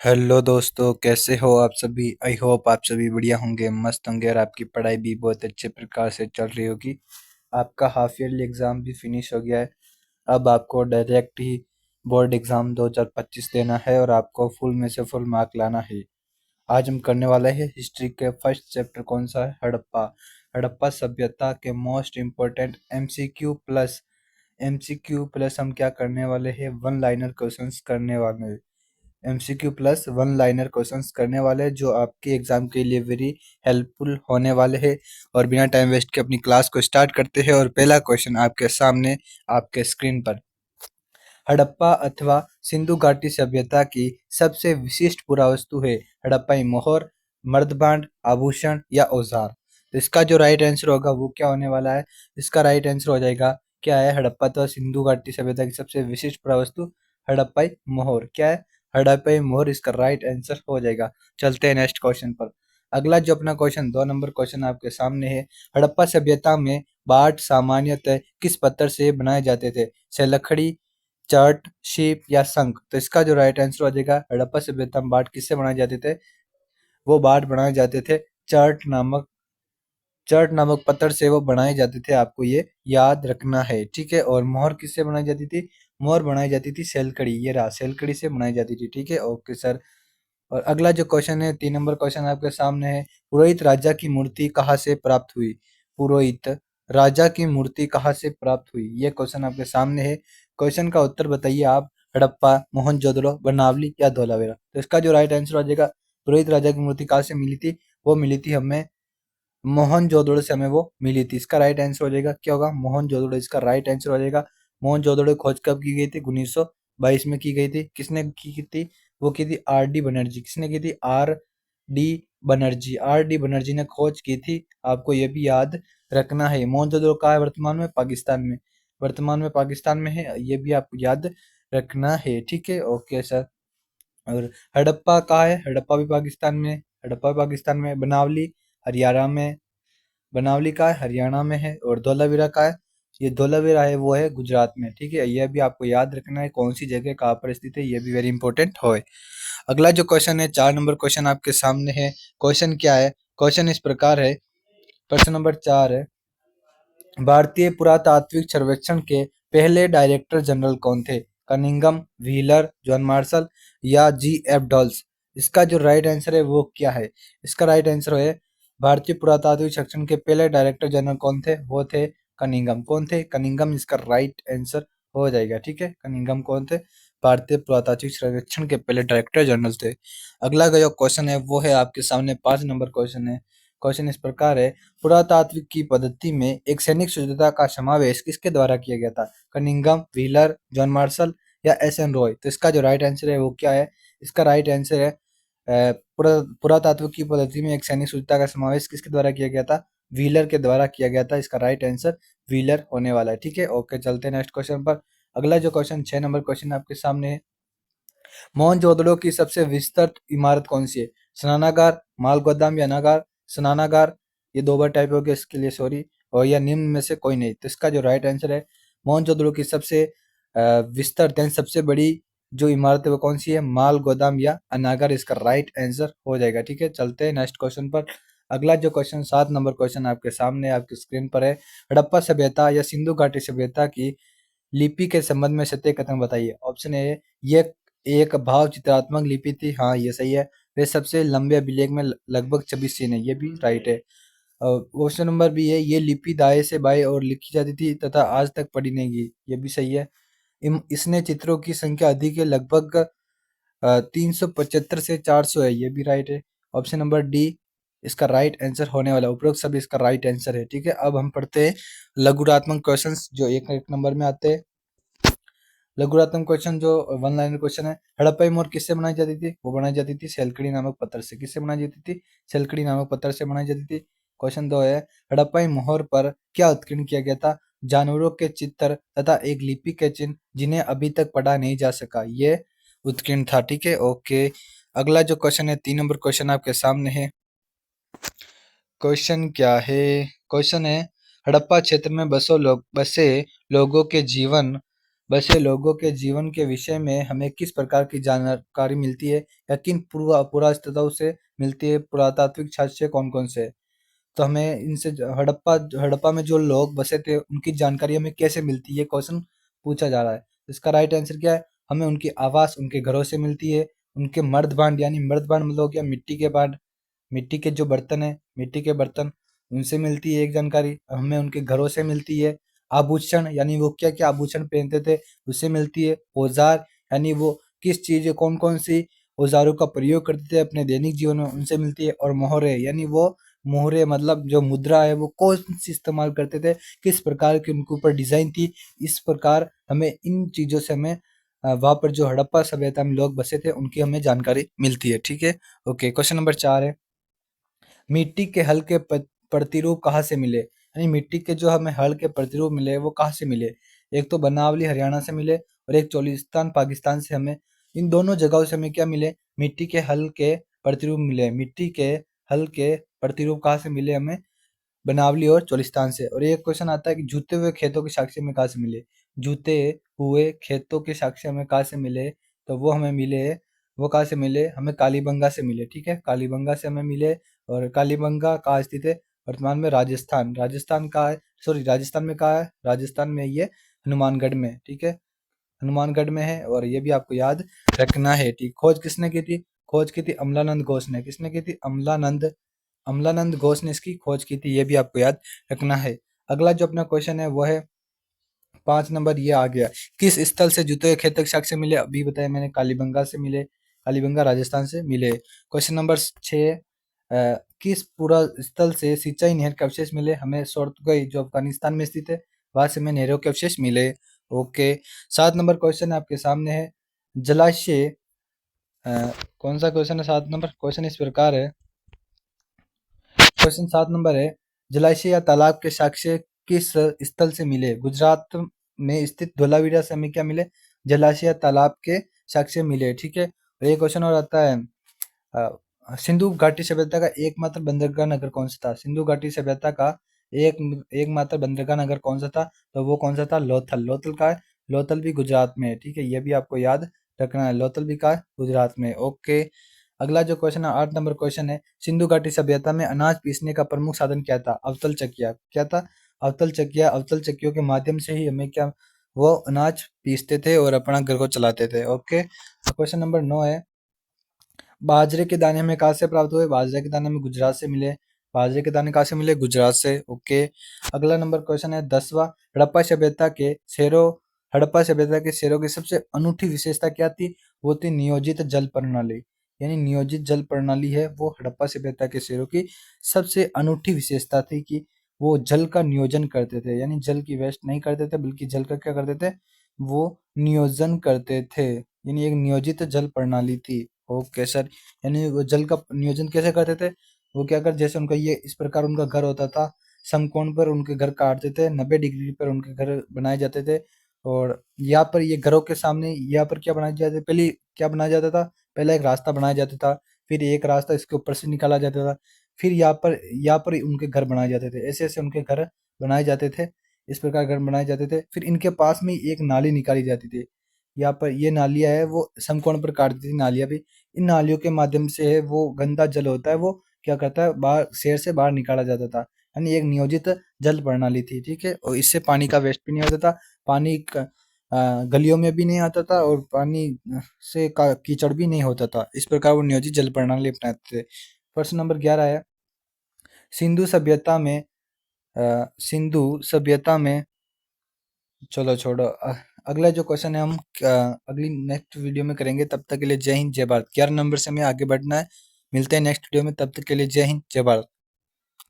Hello दोस्तों, कैसे हो आप सभी। आई होप आप सभी बढ़िया होंगे, मस्त होंगे और आपकी पढ़ाई भी बहुत अच्छे प्रकार से चल रही होगी। आपका हाफ ईयरली एग्ज़ाम भी फिनिश हो गया है। अब आपको डायरेक्ट ही बोर्ड एग्ज़ाम 2025 देना है और आपको फुल में से फुल मार्क लाना है। आज हम करने वाले हैं हिस्ट्री के फर्स्ट चैप्टर। कौन सा है? हड़प्पा। हड़प्पा सभ्यता के मोस्ट इम्पोर्टेंट एमसीक्यू प्लस हम क्या करने वाले हैं? वन लाइनर क्वेश्चंस करने वाले हैं। MCQ plus one liner questions करने वाले हैं जो आपके एग्जाम के लिए वेरी हेल्पफुल होने वाले हैं। और बिना टाइम वेस्ट के अपनी क्लास को स्टार्ट करते हैं। और पहला क्वेश्चन आपके सामने आपके स्क्रीन पर। हड़प्पा अथवा सिंधु घाटी सभ्यता की सबसे विशिष्ट पुरावस्तु है हड़प्पाई मोहर, मर्दबांड, आभूषण या औजार। तो इसका जो राइट आंसर होगा वो क्या होने वाला है? इसका राइट आंसर हो जाएगा, क्या है? हड़प्पा अथवा सिंधु घाटी सभ्यता की सबसे विशिष्ट पुरावस्तु हड़प्पाई मोहर। क्या है? हड़प्पाई मोहर इसका राइट आंसर हो जाएगा। चलते हैं नेक्स्ट क्वेश्चन पर। अगला जो अपना क्वेश्चन 2 नंबर क्वेश्चन आपके सामने है। हड़प्पा सभ्यता में बाट सामान्यतः किस पत्थर से बनाए जाते थे? से लकड़ी, चार्ट, शीप या शंख। तो इसका जो राइट आंसर हो जाएगा, हड़प्पा सभ्यता में बाट किससे बनाए जाते थे? वो बाट बनाए जाते थे चार्ट नामक पत्थर से वो बनाए जाते थे। आपको ये याद रखना है, ठीक है। और मोहर किससे बनाई जाती थी? मोहर बनाई जाती थी सेलकड़ी। ये रहा, सेलकड़ी से बनाई जाती थी, ठीक है। Okay sir. और अगला जो क्वेश्चन है 3 नंबर क्वेश्चन आपके सामने है। पुरोहित राजा की मूर्ति कहाँ से प्राप्त हुई? पुरोहित राजा की मूर्ति कहाँ से प्राप्त हुई? ये क्वेश्चन आपके सामने है। क्वेश्चन का उत्तर बताइए आप। हड़प्पा, मोहनजोदड़ो, बनावली या धोलावीरा। तो इसका जो राइट आंसर हो जाएगा, पुरोहित राजा की मूर्ति कहाँ से मिली थी? वो मिली थी हमें मोहनजोदड़ो से, हमें वो मिली थी। इसका राइट आंसर हो जाएगा, क्या होगा? मोहनजोदड़ो इसका राइट आंसर हो जाएगा। मोहनजोदड़ो की खोज कब की गई थी? 1922 में की गई थी। किसने की थी? वो की थी आर डी बनर्जी। किसने की थी? आर डी बनर्जी ने खोज की थी। आपको ये भी याद रखना है। मोहनजोदड़ो कहाँ है वर्तमान में? पाकिस्तान में। वर्तमान में पाकिस्तान में है, ये भी आपको याद रखना है, ठीक है। Okay sir. और हड़प्पा कहाँ है? हड़प्पा भी पाकिस्तान में। हड़प्पा भी पाकिस्तान में। बनावली हरियाणा में। बनावली का है, हरियाणा में है। और धोलावीरा का है, ये धोलावीरा है वो है गुजरात में, ठीक है। यह भी आपको याद रखना है, कौन सी जगह कहाँ पर स्थित है, ये भी वेरी इंपॉर्टेंट है। अगला जो क्वेश्चन है 4 नंबर क्वेश्चन आपके सामने है। क्वेश्चन क्या है? क्वेश्चन इस प्रकार है। प्रश्न नंबर 4 है, भारतीय पुरातात्विक सर्वेक्षण के पहले डायरेक्टर जनरल कौन थे? कनिंघम, व्हीलर, जॉन मार्शल या जी एफ डॉल्स। इसका जो राइट आंसर है वो क्या है? इसका राइट आंसर है, भारतीय पुरातात्विक सर्वेक्षण के पहले डायरेक्टर जनरल कौन थे? वो थे कनिंघम। कौन थे? कनिंघम इसका राइट आंसर हो जाएगा, ठीक है। कनिंघम कौन थे? भारतीय पुरातात्विक सर्वेक्षण के पहले डायरेक्टर जनरल थे। अगला जो क्वेश्चन है वो है आपके सामने 5 नंबर क्वेश्चन है। क्वेश्चन इस प्रकार है, पुरातात्विक की पद्धति में एक सैनिक शुद्धता का समावेश किसके द्वारा किया गया था? कनिंघम, व्हीलर, जॉन मार्शल या एस एन रॉय। तो इसका जो राइट आंसर है वो क्या है? इसका राइट आंसर है, पुरातात्विक की पद्धति में एक सैनिक शुद्धता का समावेश किसके द्वारा किया गया था? व्हीलर के द्वारा किया गया था। इसका राइट आंसर व्हीलर होने वाला है, ठीक है। ओके, चलते हैं नेक्स्ट क्वेश्चन पर। अगला जो क्वेश्चन 6 नंबर क्वेश्चन आपके सामने है। मोहनजोदड़ो की सबसे विस्तृत इमारत कौन सी है? स्नानागार, माल गोदाम या अनागार। स्नानागार, ये 2 बार टाइप हो गया, इसके लिए सॉरी। और या निम्न में से कोई नहीं। तो इसका जो राइट आंसर है, मोहनजोदड़ो की सबसे विस्तृत यानी सबसे बड़ी जो इमारत है वो कौन सी है? माल गोदाम या अनागार। इसका राइट आंसर हो जाएगा, ठीक है। चलते हैं नेक्स्ट क्वेश्चन पर। अगला जो क्वेश्चन 7 नंबर क्वेश्चन आपके सामने आपकी स्क्रीन पर है। हड़प्पा सभ्यता या सिंधु घाटी सभ्यता की लिपि के संबंध में सत्य कथन बताइए। ऑप्शन ए, ये एक भाव चित्रात्मक लिपि थी। हाँ, ये सही है। वे सबसे लंबे अभिलेख में लगभग 26 चिन्ह है, ये भी राइट है। क्वेश्चन नंबर बी है, ये लिपि दाएं से बाएं और लिखी जाती थी तथा आज तक पढ़ी नहीं गई, ये भी सही है। इसने चित्रों की संख्या अधिक है, लगभग 375 से 400 है, ये भी राइट है। ऑप्शन नंबर डी इसका राइट आंसर होने वाला है। उपरोक्त सब इसका राइट आंसर है, ठीक है। अब हम पढ़ते हैं लघुरात्मक क्वेश्चंस जो एक एक नंबर में आते हैं। लघुरात्मक क्वेश्चन जो वन लाइनर क्वेश्चन है। हड़प्पा मोहर किससे बनाई जाती थी? वो बनाई जाती थी सेलकड़ी नामक पत्थर से। किससे बनाई जाती थी? सेलकड़ी नामक पत्थर से बनाई जाती थी। क्वेश्चन 2 है, हड़प्पा मोहर पर क्या उत्कीर्ण किया गया था? जानवरों के चित्र तथा एक लिपि के चिन्ह जिन्हें अभी तक पढ़ा नहीं जा सका, ये उत्कीर्ण था, ठीक है। ओके, अगला जो क्वेश्चन है 3 नंबर क्वेश्चन आपके सामने है। क्वेश्चन क्या है? क्वेश्चन है, हड़प्पा क्षेत्र में बसे लोगों के जीवन बसे लोगों के जीवन के विषय में हमें किस प्रकार की जानकारी मिलती है या किन पुरातत्वों से मिलती है, पुरातात्विक साक्ष्य कौन कौन से है? तो हमें इनसे हड़प्पा हड़प्पा में जो लोग बसे थे उनकी जानकारी हमें कैसे मिलती है, ये क्वेश्चन पूछा जा रहा है। इसका राइट आंसर क्या है? हमें उनकी आवास उनके घरों से मिलती है, उनके मर्द भांड यानी मर्द भांड मतलब हो गया मिट्टी के भांड, मिट्टी के जो बर्तन है, मिट्टी के बर्तन, उनसे मिलती है एक जानकारी, हमें उनके घरों से मिलती है। आभूषण यानी वो क्या क्या आभूषण पहनते थे उससे मिलती है। औजार यानी वो किस चीज कौन कौन सी औजारों का प्रयोग करते थे अपने दैनिक जीवन में, उनसे मिलती है। और मोहरे यानी वो मोहरे मतलब जो मुद्रा है वो कौन सी इस्तेमाल करते थे, किस प्रकार की उनके ऊपर डिजाइन थी। इस प्रकार हमें इन चीजों से हमें वहां पर जो हड़प्पा सभ्यता में लोग बसे थे उनकी हमें जानकारी मिलती है। ठीक है, ओके। क्वेश्चन नंबर 4 है, मिट्टी के हल के प्रतिरूप कहाँ से मिले? यानी मिट्टी के जो हमें हल के प्रतिरूप मिले वो कहाँ से मिले? एक तो बनावली हरियाणा से मिले और एक चोलिस्तान पाकिस्तान से। हमें इन दोनों जगहों से हमें क्या मिले? मिट्टी के हल के प्रतिरूप मिले। मिट्टी के हल के प्रतिरूप कहाँ से मिले? हमें बनावली और चोलिस्तान से। और एक क्वेश्चन आता है कि जूते हुए खेतों के साक्ष्य में कहाँ से मिले? जूते हुए खेतों के साक्ष्य में कहाँ से मिले? तो वो हमें मिले, वो कहाँ से मिले? हमें कालीबंगा से मिले। ठीक है, कालीबंगा से हमें मिले। और कालीबंगा कहाँ स्थित है? वर्तमान में राजस्थान, राजस्थान कहाँ है? सॉरी, राजस्थान में कहाँ है? राजस्थान में ये हनुमानगढ़ में। ठीक है, हनुमानगढ़ में है और ये भी आपको याद रखना है। ठीक, खोज किसने की थी? खोज की थी अमलानंद घोष ने। किसने की थी? अमलानंद, अमलानंद घोष ने इसकी खोज की थी, ये भी आपको याद रखना है। अगला जो अपना क्वेश्चन है वो है 5 नंबर, ये आ गया, किस स्थल से जूते हुए खेत तक साक्ष्य मिले? अभी बताया मैंने, कालीबंगा से मिले, कालीबंगा राजस्थान से मिले। क्वेश्चन नंबर 6, किस पूरा स्थल से सिंचाई नहर के अवशेष मिले? हमें सोरतगई जो अफगानिस्तान में स्थित है वहां से हमें नहरों के अवशेष मिले। ओके। 7 नंबर क्वेश्चन आपके सामने है, जलाशय, अ, कौन सा क्वेश्चन है? 7 नंबर क्वेश्चन इस प्रकार है, क्वेश्चन 7 नंबर है, जलाशय या तालाब के साक्ष्य किस स्थल से मिले? गुजरात में स्थित धोलावीरा से हमें क्या मिले? जलाशय या तालाब के साक्ष्य मिले। ठीक है, और एक क्वेश्चन और आता है, सिंधु घाटी सभ्यता का एकमात्र बंदरगाह नगर कौन सा था? सिंधु घाटी सभ्यता का एक एकमात्र बंदरगाह नगर कौन सा था? तो वो कौन सा था? लोथल। लोथल का है, लोथल भी गुजरात में है। ठीक है, ये भी आपको याद रखना है, लोथल भी का है गुजरात में। ओके। अगला जो क्वेश्चन है 8 नंबर क्वेश्चन है, सिंधु घाटी सभ्यता में अनाज पीसने का प्रमुख साधन क्या था? अवतल चकिया। क्या था? अवतल चकिया। अवतल चक्कियों के माध्यम से ही हमें क्या, वो अनाज पीसते थे और अपना घर को चलाते थे। ओके। क्वेश्चन नंबर 9 है, बाजरे के दाने हमें कहाँ से प्राप्त हुए? बाजरे के दाने हमें गुजरात से मिले। बाजरे के दाने कहाँ से मिले? गुजरात से। ओके। अगला नंबर क्वेश्चन है 10वां, हड़प्पा सभ्यता के शहरों, हड़प्पा सभ्यता के शहरों की सबसे अनूठी विशेषता क्या थी? वो थी नियोजित जल प्रणाली। यानी नियोजित जल प्रणाली है वो हड़प्पा सभ्यता के शहरों की सबसे अनूठी विशेषता थी कि वो जल का नियोजन करते थे, यानी जल की वेस्ट नहीं करते थे बल्कि जल का क्या करते थे? वो नियोजन करते थे, यानी एक नियोजित जल प्रणाली थी। ओके सर, यानी वो जल का नियोजन कैसे करते थे? वो क्या कर, जैसे उनका ये इस प्रकार उनका घर होता था, समकोण पर उनके घर काटते थे, 90 डिग्री पर उनके घर बनाए जाते थे। और यहाँ पर ये घरों के सामने यहाँ पर क्या बनाया जाता था? पहले क्या बनाया जाता था? पहले एक रास्ता बनाया जाता था, फिर एक रास्ता इसके ऊपर से निकाला जाता था, फिर यहाँ पर उनके घर बनाए जाते थे। ऐसे ऐसे उनके घर बनाए जाते थे, इस प्रकार घर बनाए जाते थे। फिर इनके पास में ही एक नाली निकाली जाती थी, यहाँ पर ये नालियाँ है वो समकोण पर काटती थी नालियाँ भी। इन नालियों के माध्यम से है वो गंदा जल होता है वो क्या करता है, बाहर शहर से बाहर निकाला जाता था। यानी एक नियोजित जल प्रणाली थी। ठीक है, और इससे पानी का वेस्ट भी नहीं होता था, पानी गलियों में भी नहीं आता था और पानी से कीचड़ भी नहीं होता था। इस प्रकार वो नियोजित जल प्रणाली अपनाते थे। प्रश्न नंबर 11 है, सिंधु सभ्यता में सिंधु सभ्यता में, चलो छोड़ो, अगला जो क्वेश्चन है हम अगली नेक्स्ट वीडियो में करेंगे। तब तक के लिए जय हिंद जय भारत। 11 नंबर से हमें आगे बढ़ना है। मिलते हैं नेक्स्ट वीडियो में, तब तक के लिए जय हिंद जय भारत।